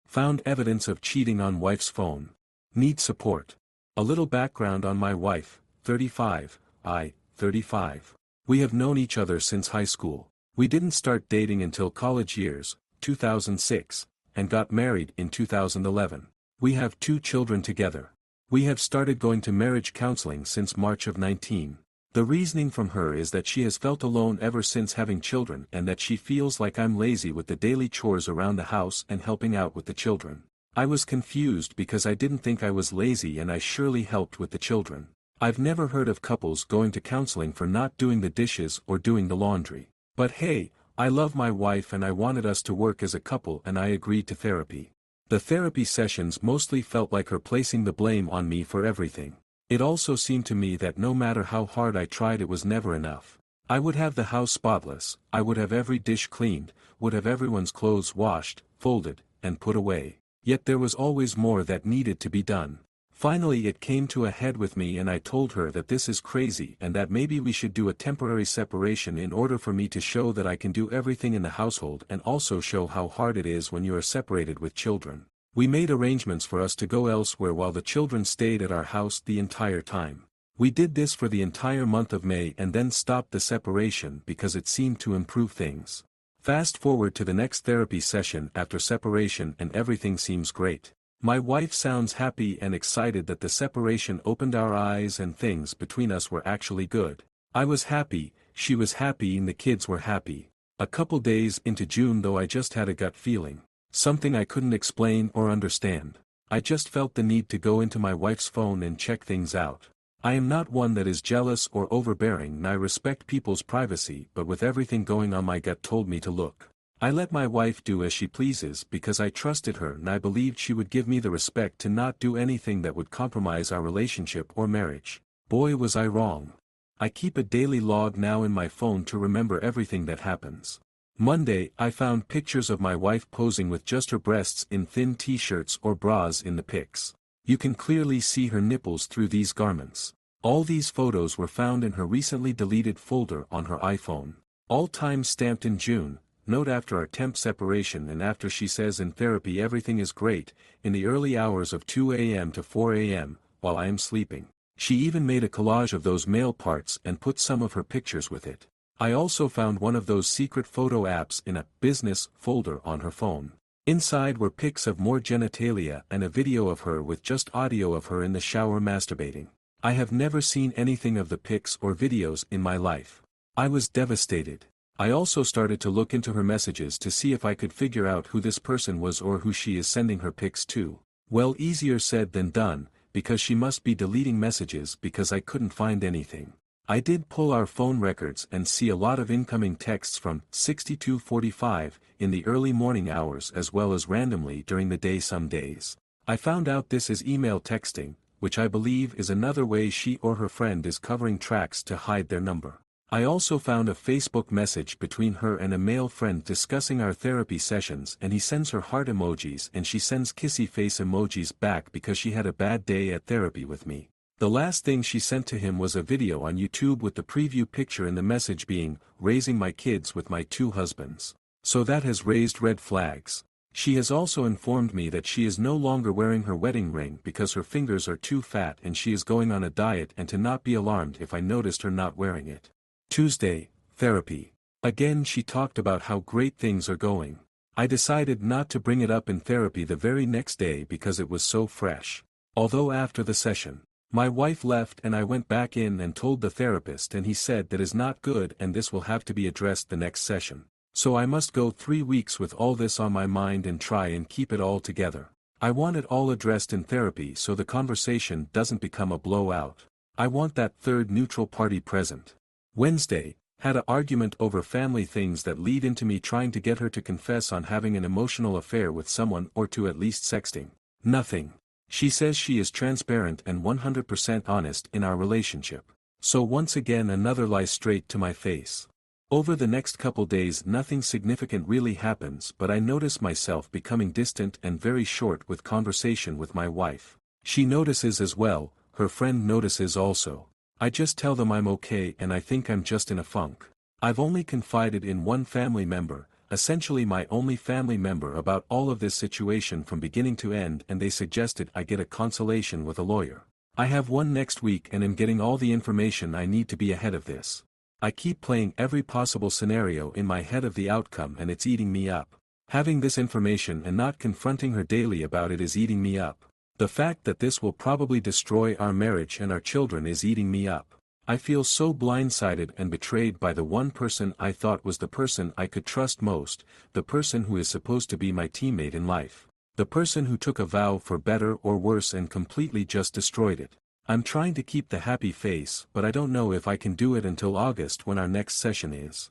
Found evidence of cheating on wife's phone. Need support. A little background on my wife, 35, I, 35. We have known each other since high school. We didn't start dating until college years, 2006, and got married in 2011. We have 2 children together. We have started going to marriage counseling since March of 19. The reasoning from her is that she has felt alone ever since having children and that she feels like I'm lazy with the daily chores around the house and helping out with the children. I was confused because I didn't think I was lazy and I surely helped with the children. I've never heard of couples going to counseling for not doing the dishes or doing the laundry. But hey, I love my wife and I wanted us to work as a couple and I agreed to therapy. The therapy sessions mostly felt like her placing the blame on me for everything. It also seemed to me that no matter how hard I tried it was never enough. I would have the house spotless, I would have every dish cleaned, would have everyone's clothes washed, folded, and put away. Yet there was always more that needed to be done. Finally it came to a head with me and I told her that this is crazy and that maybe we should do a temporary separation in order for me to show that I can do everything in the household and also show how hard it is when you are separated with children. We made arrangements for us to go elsewhere while the children stayed at our house the entire time. We did this for the entire month of May and then stopped the separation because it seemed to improve things. Fast forward to the next therapy session after separation and everything seems great. My wife sounds happy and excited that the separation opened our eyes and things between us were actually good. I was happy, she was happy and the kids were happy. A couple days into June though I just had a gut feeling. Something I couldn't explain or understand. I just felt the need to go into my wife's phone and check things out. I am not one that is jealous or overbearing and I respect people's privacy, but with everything going on my gut told me to look. I let my wife do as she pleases because I trusted her and I believed she would give me the respect to not do anything that would compromise our relationship or marriage. Boy was I wrong. I keep a daily log now in my phone to remember everything that happens. Monday, I found pictures of my wife posing with just her breasts in thin t-shirts or bras in the pics. You can clearly see her nipples through these garments. All these photos were found in her recently deleted folder on her iPhone. All time stamped in June, note after our temp separation and after she says in therapy everything is great, in the early hours of 2 a.m. to 4 a.m., while I am sleeping. She even made a collage of those male parts and put some of her pictures with it. I also found one of those secret photo apps in a business folder on her phone. Inside were pics of more genitalia and a video of her with just audio of her in the shower masturbating. I have never seen anything of the pics or videos in my life. I was devastated. I also started to look into her messages to see if I could figure out who this person was or who she is sending her pics to. Well, easier said than done, because she must be deleting messages because I couldn't find anything. I did pull our phone records and see a lot of incoming texts from 6245 in the early morning hours as well as randomly during the day some days. I found out this is email texting, which I believe is another way she or her friend is covering tracks to hide their number. I also found a Facebook message between her and a male friend discussing our therapy sessions and he sends her heart emojis and she sends kissy face emojis back because she had a bad day at therapy with me. The last thing she sent to him was a video on YouTube with the preview picture in the message being, raising my kids with my 2 husbands. So that has raised red flags. She has also informed me that she is no longer wearing her wedding ring because her fingers are too fat and she is going on a diet and to not be alarmed if I noticed her not wearing it. Tuesday, therapy. Again she talked about how great things are going. I decided not to bring it up in therapy the very next day because it was so fresh. Although after the session, my wife left and I went back in and told the therapist and he said that is not good and this will have to be addressed the next session. So I must go 3 weeks with all this on my mind and try and keep it all together. I want it all addressed in therapy so the conversation doesn't become a blowout. I want that third neutral party present. Wednesday, had an argument over family things that lead into me trying to get her to confess on having an emotional affair with someone or to at least sexting. Nothing. She says she is transparent and 100% honest in our relationship. So once again another lie straight to my face. Over the next couple days nothing significant really happens but I notice myself becoming distant and very short with conversation with my wife. She notices as well, her friend notices also. I just tell them I'm okay and I think I'm just in a funk. I've only confided in one family member, essentially my only family member, about all of this situation from beginning to end, and they suggested I get a consultation with a lawyer. I have one next week and am getting all the information I need to be ahead of this. I keep playing every possible scenario in my head of the outcome, and it's eating me up. Having this information and not confronting her daily about it is eating me up. The fact that this will probably destroy our marriage and our children is eating me up. I feel so blindsided and betrayed by the one person I thought was the person I could trust most, the person who is supposed to be my teammate in life. The person who took a vow for better or worse and completely just destroyed it. I'm trying to keep the happy face, but I don't know if I can do it until August, when our next session is.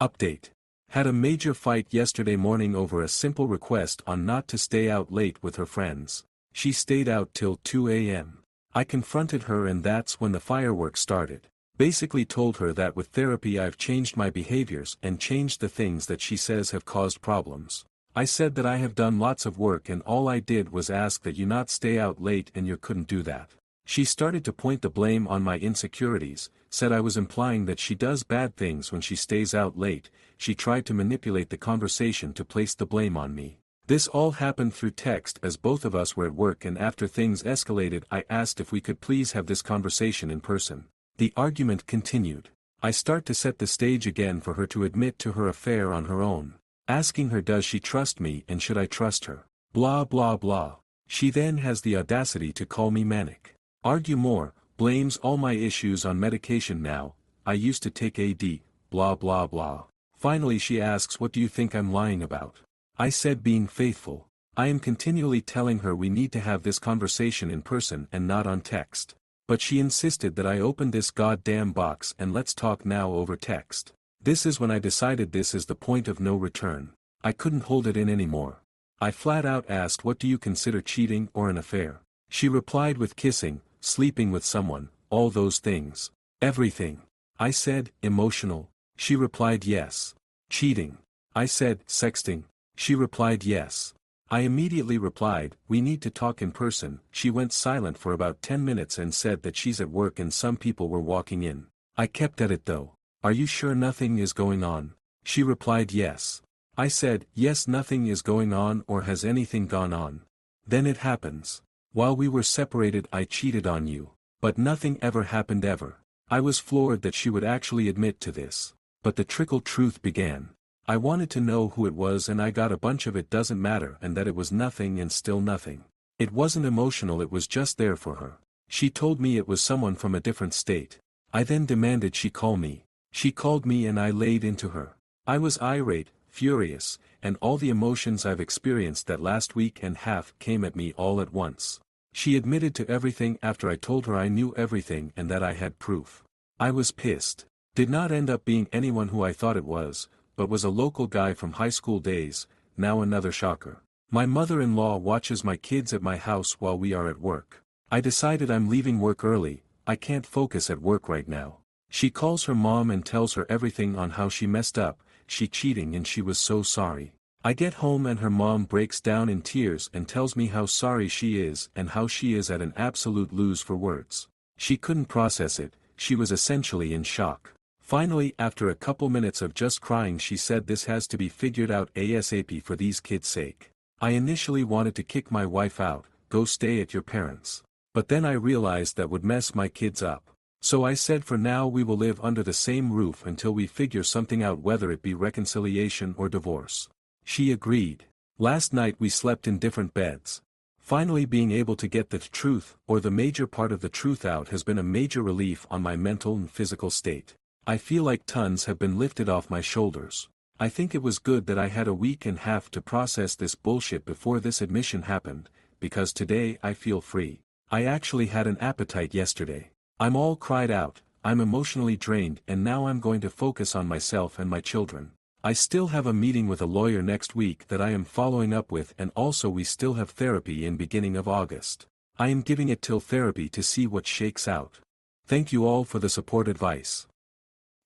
Update. Had a major fight yesterday morning over a simple request on not to stay out late with her friends. She stayed out till 2 a.m. I confronted her, and that's when the fireworks started. Basically told her that with therapy I've changed my behaviors and changed the things that she says have caused problems. I said that I have done lots of work and all I did was ask that you not stay out late and you couldn't do that. She started to point the blame on my insecurities, said I was implying that she does bad things when she stays out late. She tried to manipulate the conversation to place the blame on me. This all happened through text as both of us were at work, and after things escalated I asked if we could please have this conversation in person. The argument continued. I start to set the stage again for her to admit to her affair on her own. Asking her does she trust me and should I trust her. Blah blah blah. She then has the audacity to call me manic. Argue more, blames all my issues on medication now, I used to take AD, blah blah blah. Finally she asks, what do you think I'm lying about? I said being faithful. I am continually telling her we need to have this conversation in person and not on text. But she insisted that I open this goddamn box and let's talk now over text. This is when I decided this is the point of no return. I couldn't hold it in anymore. I flat out asked, what do you consider cheating or an affair? She replied with kissing, sleeping with someone, all those things. Everything. I said, emotional. She replied yes. Cheating. I said, sexting. She replied yes. I immediately replied, we need to talk in person. She went silent for about 10 minutes and said that she's at work and some people were walking in. I kept at it though. Are you sure nothing is going on? She replied yes. I said, yes, nothing is going on, or has anything gone on? Then it happens. While we were separated I cheated on you. But nothing ever happened ever. I was floored that she would actually admit to this. But the trickle truth began. I wanted to know who it was and I got a bunch of it doesn't matter and that it was nothing and still nothing. It wasn't emotional, it was just there for her. She told me it was someone from a different state. I then demanded she call me. She called me and I laid into her. I was irate, furious, and all the emotions I've experienced that last week and half came at me all at once. She admitted to everything after I told her I knew everything and that I had proof. I was pissed. Did not end up being anyone who I thought it was, but was a local guy from high school days. Now another shocker. My mother-in-law watches my kids at my house while we are at work. I decided I'm leaving work early, I can't focus at work right now. She calls her mom and tells her everything on how she messed up, she cheating and she was so sorry. I get home and her mom breaks down in tears and tells me how sorry she is and how she is at an absolute lose for words. She couldn't process it, she was essentially in shock. Finally, after a couple minutes of just crying, she said this has to be figured out ASAP for these kids' sake. I initially wanted to kick my wife out, go stay at your parents'. But then I realized that would mess my kids up. So I said for now we will live under the same roof until we figure something out, whether it be reconciliation or divorce. She agreed. Last night we slept in different beds. Finally being able to get the truth, or the major part of the truth out, has been a major relief on my mental and physical state. I feel like tons have been lifted off my shoulders. I think it was good that I had a week and a half to process this bullshit before this admission happened, because today I feel free. I actually had an appetite yesterday. I'm all cried out, I'm emotionally drained, and now I'm going to focus on myself and my children. I still have a meeting with a lawyer next week that I am following up with, and also we still have therapy in beginning of August. I am giving it till therapy to see what shakes out. Thank you all for the support advice.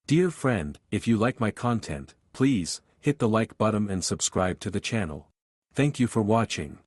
Dear friend, if you like my content, please hit the like button and subscribe to the channel. Thank you for watching.